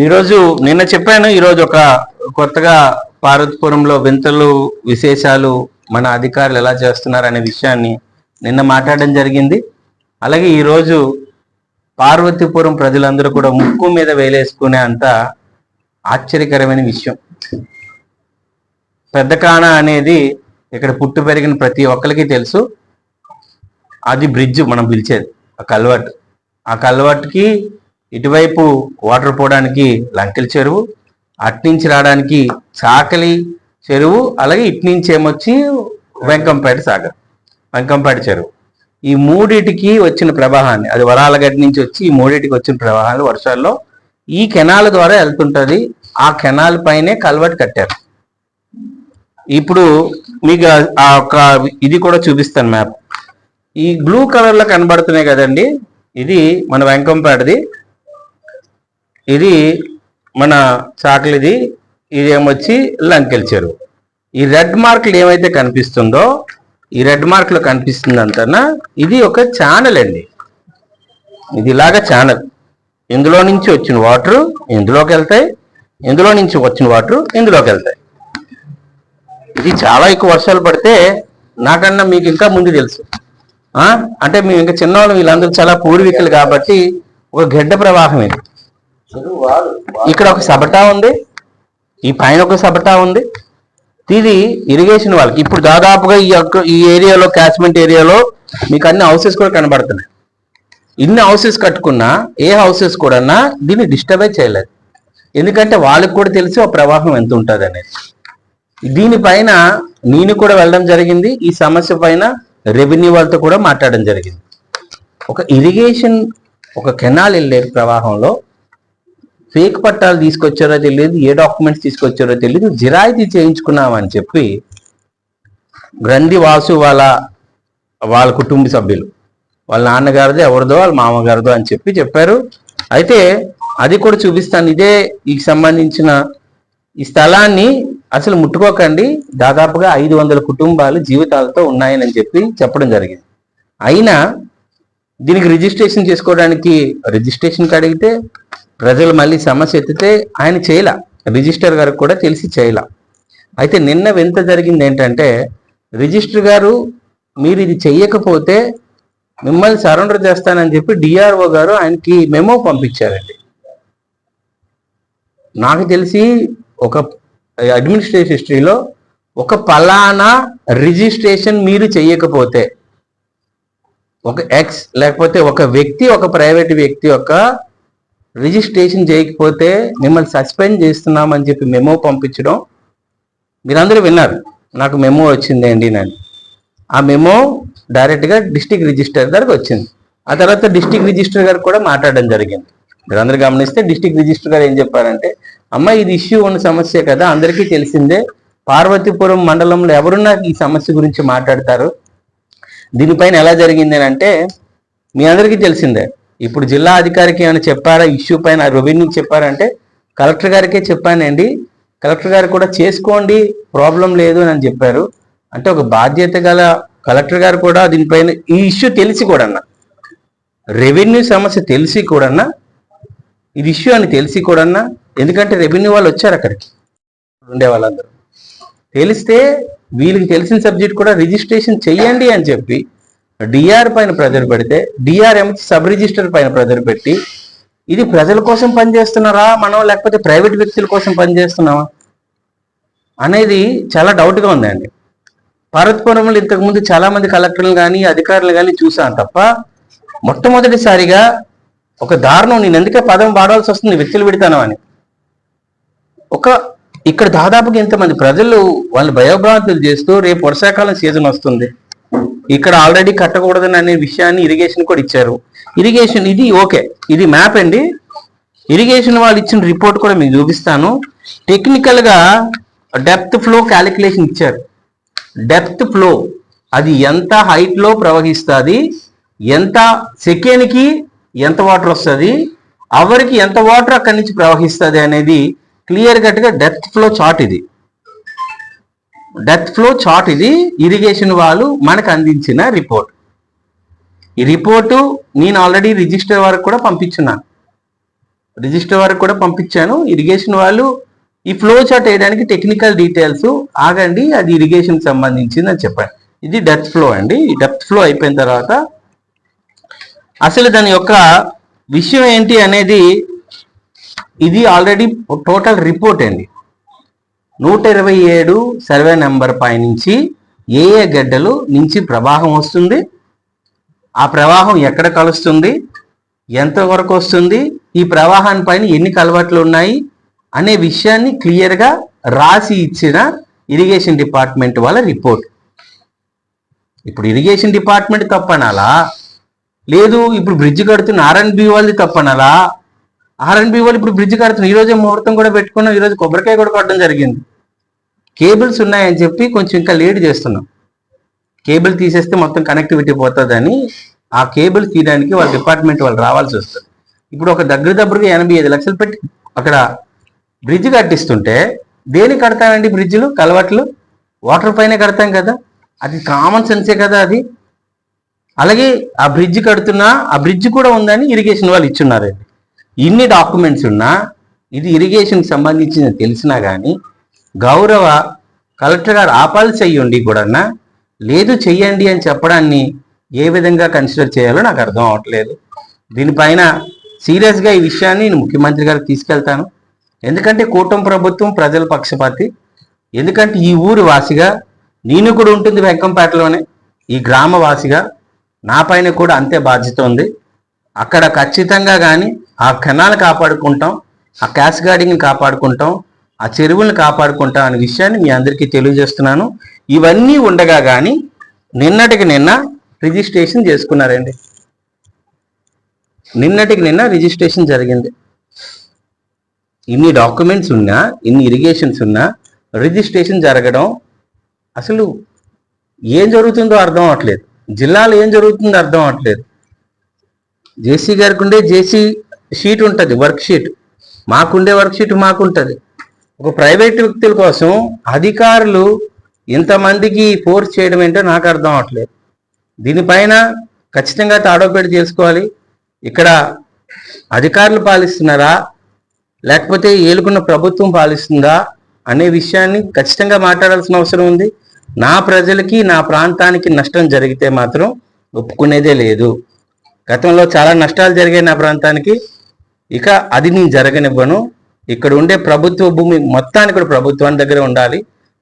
ఈరోజు నిన్న చెప్పాను. ఈరోజు ఒక కొత్తగా పార్వతీపురంలో వింతలు విశేషాలు మన అధికారులు ఎలా చేస్తున్నారు అనే విషయాన్ని నిన్న మాట్లాడడం జరిగింది. అలాగే ఈరోజు పార్వతీపురం ప్రజలందరూ కూడా ముక్కు మీద వేలేసుకునే అంత ఆశ్చర్యకరమైన విషయం. పెద్ద కాన అనేది ఇక్కడ పుట్టు పెరిగిన ప్రతి ఒక్కరికి తెలుసు. అది బ్రిడ్జ్ మనం పిలిచేది, ఆ కల్వర్ట్. ఆ కల్వర్ట్కి ఇటువైపు వాటర్ పోవడానికి లంకెల చెరువు, అట్నుంచి రావడానికి చాకలి చెరువు, అలాగే ఇట్నుంచి ఏమొచ్చి వెంకంపేట సాగర్, వెంకంపేట చెరువు. ఈ మూడిటికి వచ్చిన ప్రవాహాన్ని, అది వరాలగడ్డ నుంచి వచ్చి ఈ మూడిటికి వచ్చిన ప్రవాహాలు వర్షాల్లో ఈ కెనాల్ ద్వారా వెళ్తుంటది. ఆ కెనాల్ పైనే కల్వర్ట్ కట్టారు. ఇప్పుడు మీకు ఆ ఒక ఇది కూడా చూపిస్తాను, మ్యాప్. ఈ బ్లూ కలర్ లో కనబడుతున్నాయి కదండి, ఇది మన వెంకంపేటది, ఇది మన చాకలిది, ఇది ఏమొచ్చి లంకెల చెరువు. ఈ రెడ్ మార్కులు ఏమైతే కనిపిస్తుందో, ఈ రెడ్ మార్కులు కనిపిస్తుందంటనా ఇది ఒక ఛానల్ అండి. ఇది ఇలాగా ఛానల్. ఇందులో నుంచి వచ్చిన వాటర్ ఇందులోకి వెళ్తాయి, ఇందులో నుంచి వచ్చిన వాటర్ ఇందులోకి వెళ్తాయి. ఇది చాలా ఎక్కువ వర్షాలు పడితే నాకన్నా మీకు ఇంకా ముందు తెలుసు. అంటే మేము ఇంకా చిన్నవాళ్ళు, వీళ్ళందరూ చాలా పూర్వీకులు కాబట్టి ఒక గడ్డ ప్రవాహం ఇది. ఇక్కడ ఒక సబటా ఉంది, ఈ పైన ఒక సబటా ఉంది. ఇది ఇరిగేషన్ వాళ్ళకి. ఇప్పుడు దాదాపుగా ఈ ఏరియాలో, క్యాచ్మెంట్ ఏరియాలో మీకు అన్ని హౌసెస్ కూడా కనబడుతున్నాయి. ఇన్ని హౌసెస్ కట్టుకున్నా ఏ హౌసెస్ కూడా దీన్ని డిస్టర్బే చేయలేదు. ఎందుకంటే వాళ్ళకి కూడా తెలిసి ఆ ప్రవాహం ఎంత ఉంటుంది అనేది. దీనిపైన నేను కూడా వెళ్ళడం జరిగింది. ఈ సమస్య పైన రెవెన్యూ వాళ్ళతో కూడా మాట్లాడడం జరిగింది. ఒక ఇరిగేషన్, ఒక కెనాల్ వెళ్ళే ప్రవాహంలో ఫేక్ పట్టాలు తీసుకొచ్చారో తెలియదు, ఏ డాక్యుమెంట్స్ తీసుకొచ్చారో తెలియదు, జిరాయితీ చేయించుకున్నామని చెప్పి గ్రంథి వాసు వాళ్ళ కుటుంబ సభ్యులు, వాళ్ళ నాన్నగారిదో ఎవరిదో వాళ్ళ మామగారిదో అని చెప్పారు. అయితే అది కూడా చూపిస్తాను. ఇదే ఈ సంబంధించిన ఈ స్థలాన్ని అసలు ముట్టుకోకండి, దాదాపుగా 500 కుటుంబాలు జీవితాలతో ఉన్నాయని చెప్పడం జరిగింది. అయినా దీనికి రిజిస్ట్రేషన్ చేసుకోవడానికి రిజిస్ట్రేషన్కి అడిగితే ప్రజలు మళ్ళీ సమస్య ఎత్తితే ఆయన చేయలా, రిజిస్టర్ గారికి కూడా తెలిసి చేయలా. అయితే నిన్న వింత జరిగింది ఏంటంటే, రిజిస్టర్ గారు మీరు ఇది చెయ్యకపోతే మిమ్మల్ని సరెండర్ చేస్తానని చెప్పి డిఆర్ఓ గారు ఆయనకి మెమో పంపించారండి. నాకు తెలిసి ఒక అడ్మినిస్ట్రేటివ్ హిస్టరీలో ఒక పలానా రిజిస్ట్రేషన్ మీరు చెయ్యకపోతే, ఒక ఎక్స్ లేకపోతే ఒక వ్యక్తి, ఒక ప్రైవేట్ వ్యక్తి యొక్క రిజిస్ట్రేషన్ చేయకపోతే మిమ్మల్ని సస్పెండ్ చేస్తున్నామని చెప్పి మెమో పంపించడం మీరందరూ విన్నారు. నాకు మెమో వచ్చింది అండి అని. ఆ మెమో డైరెక్ట్గా డిస్ట్రిక్ట్ రిజిస్టర్ గారికి వచ్చింది. ఆ తర్వాత డిస్ట్రిక్ట్ రిజిస్టర్ గారు కూడా మాట్లాడడం జరిగింది. మీరందరూ గమనిస్తే డిస్ట్రిక్ట్ రిజిస్టర్ గారు ఏం చెప్పారంటే, అమ్మ ఇది ఇష్యూ ఉన్న సమస్య కదా, అందరికీ తెలిసిందే, పార్వతీపురం మండలంలో ఎవరున్నా ఈ సమస్య గురించి మాట్లాడతారు, దీనిపైన ఎలా జరిగింది అని అంటే మీ అందరికీ తెలిసిందే. ఇప్పుడు జిల్లా అధికారికి ఏమైనా చెప్పారా ఇష్యూ పైన, రెవెన్యూ చెప్పారంటే కలెక్టర్ గారికే చెప్పానండి, కలెక్టర్ గారు కూడా చేసుకోండి ప్రాబ్లం లేదు అని చెప్పారు. అంటే ఒక బాధ్యత గల కలెక్టర్ గారు కూడా దీనిపైన ఈ ఇష్యూ తెలిసి కూడా, రెవెన్యూ సమస్య తెలిసి కూడా, ఇది ఇష్యూ అని తెలిసి కూడా, ఎందుకంటే రెవెన్యూ వాళ్ళు వచ్చారు అక్కడికి, ఉండే వాళ్ళందరూ తెలిస్తే వీళ్ళకి తెలిసిన సబ్జెక్ట్ కూడా రిజిస్ట్రేషన్ చెయ్యండి అని చెప్పి డిఆర్ పైన ప్రెజర్ పెడితే, డిఆర్ ఏమో సబ్ రిజిస్టర్ పైన ప్రెజర్ పెట్టి, ఇది ప్రజల కోసం పనిచేస్తున్నారా మనం, లేకపోతే ప్రైవేట్ వ్యక్తుల కోసం పనిచేస్తున్నామా అనేది చాలా డౌట్గా ఉందండి. పార్వతీపురంలో ఇంతకుముందు చాలా మంది కలెక్టర్లు కానీ అధికారులు కానీ చూసాను తప్ప, మొట్టమొదటిసారిగా ఒక దారుణం, నేను ఎందుకే పదం వాడాల్సి వస్తుంది, వ్యక్తులు పెడతాను అని. ఇక్కడ దాదాపుగా ఇంతమంది ప్రజలు వాళ్ళు భయోభ్రాంతులు చేస్తూ, రేపు వర్షాకాలం సీజన్ వస్తుంది, ఇక్కడ ఆల్రెడీ కట్టకూడదని అనే విషయాన్ని ఇరిగేషన్ కూడా ఇచ్చారు. ఇరిగేషన్ ఇది ఓకే, ఇది మ్యాప్ అండి. ఇరిగేషన్ వాళ్ళు ఇచ్చిన రిపోర్ట్ కూడా మీకు చూపిస్తాను. టెక్నికల్గా డెప్త్ ఫ్లో క్యాలిక్యులేషన్ ఇచ్చారు. డెప్త్ ఫ్లో అది ఎంత హైట్లో ప్రవహిస్తుంది, ఎంత సెకండ్కి ఎంత వాటర్ వస్తుంది, అవర్కి ఎంత వాటర్ అక్కడి నుంచి ప్రవహిస్తుంది అనేది క్లియర్ కట్గా డెప్త్ ఫ్లో చార్ట్ ఇది. డెప్త్ ఫ్లో చార్ట్ ఇది ఇరిగేషన్ వాళ్ళు మనకు అందించిన రిపోర్ట్. ఈ రిపోర్టు నేను ఆల్రెడీ రిజిస్టర్ వరకు కూడా పంపించున్నాను. రిజిస్టర్ వరకు కూడా పంపించాను. ఇరిగేషన్ వాళ్ళు ఈ ఫ్లో చార్ట్ వేయడానికి టెక్నికల్ డీటెయిల్స్ ఆగండి, అది ఇరిగేషన్ సంబంధించింది అని చెప్పాను. ఇది డెప్త్ ఫ్లో అండి. ఈ డెప్త్ ఫ్లో అయిపోయిన తర్వాత అసలు దాని యొక్క విషయం ఏంటి అనేది, ఇది ఆల్రెడీ టోటల్ రిపోర్ట్ అండి. 127 సర్వే నెంబర్ పై నుంచి ఏ గడ్డలు నుంచి ప్రవాహం వస్తుంది, ఆ ప్రవాహం ఎక్కడ కలుస్తుంది, ఎంతవరకు వస్తుంది, ఈ ప్రవాహాన్ని పైన ఎన్ని కలవట్లు ఉన్నాయి అనే విషయాన్ని క్లియర్గా రాసి ఇచ్చిన ఇరిగేషన్ డిపార్ట్మెంట్ వాళ్ళ రిపోర్ట్. ఇప్పుడు ఇరిగేషన్ డిపార్ట్మెంట్ తప్పనాలా, లేదు ఇప్పుడు బ్రిడ్జ్ కడుతున్న ఆర్ఎన్బి వాళ్ళది తప్పనాలా? ఆర్ఎన్బి వాళ్ళు ఇప్పుడు బ్రిడ్జ్ కడుతున్నారు. ఈరోజే ముహూర్తం కూడా పెట్టుకున్నాం, ఈరోజు కొబ్బరికాయ కూడా కొట్టడం జరిగింది. కేబుల్స్ ఉన్నాయని చెప్పి కొంచెం ఇంకా లేట్ చేస్తున్నాం. కేబుల్ తీసేస్తే మొత్తం కనెక్టివిటీ పోతుందని ఆ కేబుల్ తీయడానికి వాళ్ళ డిపార్ట్మెంట్ వాళ్ళు రావాల్సి వస్తుంది. ఇప్పుడు ఒక దగ్గరగా 85 లక్షలు పెట్టి అక్కడ బ్రిడ్జ్ కట్టిస్తుంటే దేనికి కడతామండి? బ్రిడ్జ్లు కలవట్లు వాటర్ పైనే కడతాం కదా, అది కామన్ సెన్సే కదా అది. అలాగే ఆ బ్రిడ్జ్ కడుతున్నా ఆ బ్రిడ్జ్ కూడా ఉందని ఇరిగేషన్ వాళ్ళు ఇచ్చున్నారండి. ఇన్ని డాక్యుమెంట్స్ ఉన్నా ఇది ఇరిగేషన్కి సంబంధించిన తెలిసినా కానీ గౌరవ కలెక్టర్ గారు ఆపాల్సి అయ్యండి కూడా లేదు చెయ్యండి అని చెప్పడాన్ని ఏ విధంగా కన్సిడర్ చేయాలో నాకు అర్థం అవ్వట్లేదు. దీనిపైన సీరియస్గా ఈ విషయాన్ని నేను ముఖ్యమంత్రి గారికి తీసుకెళ్తాను. ఎందుకంటే కూటమి ప్రభుత్వం ప్రజల పక్షపాతి. ఎందుకంటే ఈ ఊరు వాసిగా నేను కూడా ఉంటుంది వెంకంపేటలోనే, ఈ గ్రామ వాసిగా నా పైన కూడా అంతే బాధ్యత ఉంది. అక్కడ ఖచ్చితంగా కానీ ఆ కెనాల్ కాపాడుకుంటాం, ఆ క్యాష్ గార్డింగ్ని కాపాడుకుంటాం, ఆ చెరువులను కాపాడుకుంటాం అనే విషయాన్ని మీ అందరికీ తెలియజేస్తున్నాను. ఇవన్నీ ఉండగా కానీ నిన్నటికి నిన్న రిజిస్ట్రేషన్ చేసుకున్నారండి. నిన్నటికి నిన్న రిజిస్ట్రేషన్ జరిగింది. ఇన్ని డాక్యుమెంట్స్ ఉన్నా, ఇన్ని ఇరిగేషన్స్ ఉన్నా రిజిస్ట్రేషన్ జరగడం అసలు ఏం జరుగుతుందో అర్థం అవ్వట్లేదు. జిల్లాలో ఏం జరుగుతుందో అర్థం అవ్వట్లేదు. జేసీ గారికి ఉండే జేసీ షీట్ ఉంటుంది, వర్క్ షీట్. మాకుండే వర్క్ షీట్ మాకుంటుంది. ఒక ప్రైవేట్ వ్యక్తుల కోసం అధికారులు ఇంతమందికి ఫోర్స్ చేయడం ఏంటో నాకు అర్థం అవ్వట్లేదు. దీనిపైన ఖచ్చితంగా తాడోపేట చేసుకోవాలి. ఇక్కడ అధికారులు పాలిస్తున్నారా లేకపోతే ఏలుకున్న ప్రభుత్వం పాలిస్తుందా అనే విషయాన్ని ఖచ్చితంగా మాట్లాడాల్సిన అవసరం ఉంది. నా ప్రజలకి నా ప్రాంతానికి నష్టం జరిగితే మాత్రం ఒప్పుకునేదే లేదు. గతంలో చాలా నష్టాలు జరిగాయి నా ప్రాంతానికి, ఇక అది నేను జరగనివ్వను. ఇక్కడ ఉండే ప్రభుత్వ భూమి మొత్తానికి కూడా ప్రభుత్వాన్ని దగ్గర ఉండాలి,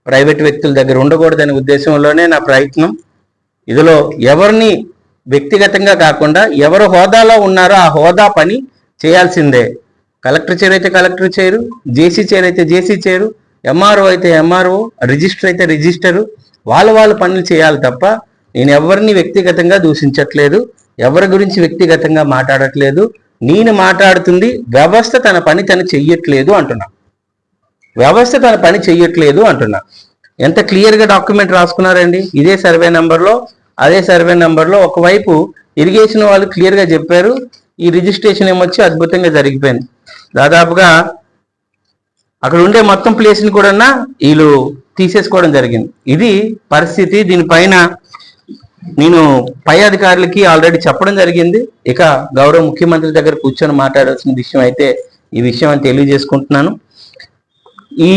ప్రైవేట్ వ్యక్తుల దగ్గర ఉండకూడదనే ఉద్దేశంలోనే నా ప్రయత్నం. ఇందులో ఎవరిని వ్యక్తిగతంగా కాకుండా ఎవరు హోదాలో ఉన్నారో ఆ హోదా పని చేయాల్సిందే. కలెక్టర్ చైర్ అయితే కలెక్టర్ చైరు, జేసీ చైర్ అయితే జేసీ చైరు, ఎంఆర్ఓ అయితే ఎంఆర్ఓ, రిజిస్టర్ అయితే రిజిస్టరు, వాళ్ళ పనులు చేయాలి తప్ప నేను ఎవరిని వ్యక్తిగతంగా దూషించట్లేదు, ఎవరి గురించి వ్యక్తిగతంగా మాట్లాడట్లేదు. నేను మాట్లాడుతుంది వ్యవస్థ తన పని తను చెయ్యట్లేదు అంటున్నా. వ్యవస్థ తన పని చెయ్యట్లేదు అంటున్నా. ఎంత క్లియర్గా డాక్యుమెంట్ రాసుకున్నారండి. ఇదే సర్వే నెంబర్లో, అదే సర్వే నెంబర్లో ఒకవైపు ఇరిగేషన్ వాళ్ళు క్లియర్గా చెప్పారు, ఈ రిజిస్ట్రేషన్ ఏమొచ్చి అద్భుతంగా జరిగిపోయింది. దాదాపుగా అక్కడ ఉండే మొత్తం ప్లేస్ని కూడా వీళ్ళు తీసేసుకోవడం జరిగింది. ఇది పరిస్థితి. దీనిపైన నేను పై అధికారులకి ఆల్రెడీ చెప్పడం జరిగింది. ఇక గౌరవ ముఖ్యమంత్రి దగ్గర కూర్చొని మాట్లాడాల్సిన విషయం అయితే ఈ విషయం అని తెలియజేసుకుంటున్నాను. ఈ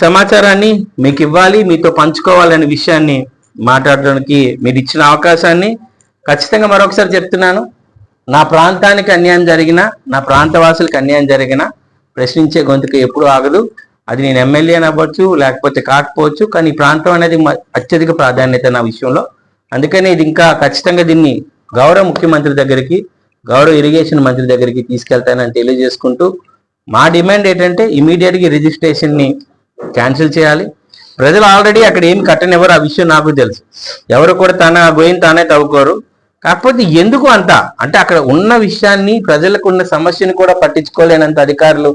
సమాచారాన్ని మీకు ఇవ్వాలి, మీతో పంచుకోవాలనే విషయాన్ని మాట్లాడడానికి మీరు ఇచ్చిన అవకాశాన్ని ఖచ్చితంగా మరొకసారి చెప్తున్నాను. నా ప్రాంతానికి అన్యాయం జరిగినా, నా ప్రాంతవాసులకు అన్యాయం జరిగినా ప్రశ్నించే గొంతుకు ఎప్పుడు ఆగదు. అది నేను ఎమ్మెల్యేని అవ్వచ్చు లేకపోతే కాకపోవచ్చు, కానీ ఈ ప్రాంతం అనేది అత్యధిక ప్రాధాన్యత నా విషయంలో. అందుకని ఇది ఇంకా ఖచ్చితంగా దీన్ని గౌరవ ముఖ్యమంత్రి దగ్గరికి, గౌరవ ఇరిగేషన్ మంత్రి దగ్గరికి తీసుకెళ్తానని తెలియజేసుకుంటూ, మా డిమాండ్ ఏంటంటే ఇమీడియట్గా రిజిస్ట్రేషన్ని క్యాన్సిల్ చేయాలి. ప్రజలు ఆల్రెడీ అక్కడ ఏమి కట్టనివ్వరు, ఆ విషయం నాకు తెలుసు. ఎవరు కూడా తన గోయిని తానే తవ్వుకోరు. కాకపోతే ఎందుకు అంత అంటే అక్కడ ఉన్న విషయాన్ని, ప్రజలకు ఉన్న సమస్యను కూడా పట్టించుకోలేనంత అధికారులు